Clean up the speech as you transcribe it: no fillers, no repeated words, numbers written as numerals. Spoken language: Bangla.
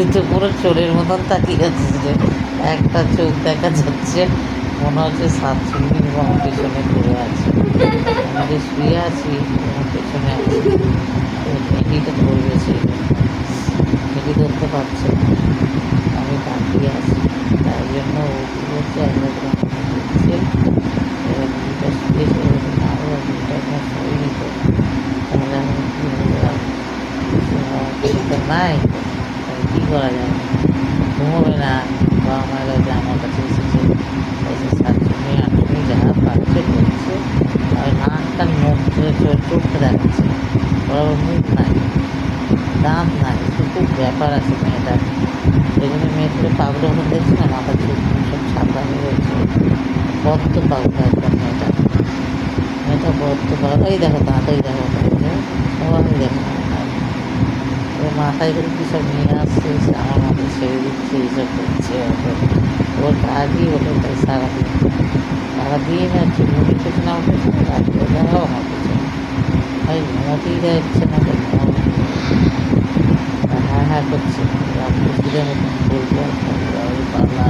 তুই তো পুরো চোরের মতন তাকিয়ে আছিস রে। একটা চোখ দেখা যাচ্ছে, মনে হচ্ছে শাকচুন্নি আমার পেছনে পড়ে আছে। আমি যে শুয়ে আছি আমার পেছনে আছে, মেয়েটিটা ধরবে সেই জন্য মেয়েটি ধরতে পারছে না, আমি তাকিয়ে আছি। তাই জন্য ও কী করছে, একবার দেখছে এবার মেয়েটা শুয়েছে, না ও মেয়েটা একবার শোয়নি তো, তাহলে আমি কী বললাম, তো নাই, তাহলে কী করা যায়, ঘুমোবে না। বাবা মায়ের কাছে আমার কাছে এসেছে, এসে শাকচুন্নি আটুনি যা পাচ্ছে করছে, আর নাকটা মুখ চোখটা দেখাচ্ছে, ওর আবার মুখ নাই, দাঁত নাই, খুব ব্যাপার আছে মেয়েটার। সেই জন্য মেয়েটাকে পাগল মতন দেখছি না, মাথা চুল সব ছাপড়া হয়ে রয়েছে, বদ্ধ পাগল একদম মেয়েটা। মেয়েটা বদ্ধ পাগল, এই দেখো দাঁত, ওই দেখো সবাই দেখো মাথায় করে কী সব নিয়ে আসছে, আমার মাথায় ছেড়ে দিচ্ছে, এইসব করছে। ওর কাজই ওটা, তাই সারাদিন হচ্ছে মুড়ি পেছনে আমার পেছনে, রাত্রেবেলাও আমার পেছনে, ভাই ঘুমোতেই যাচ্ছে না, তো ঘুমাবে হ্যাঁ হ্যাঁ করছে, রাত্রে খিদে মতন বলবো পাগলা।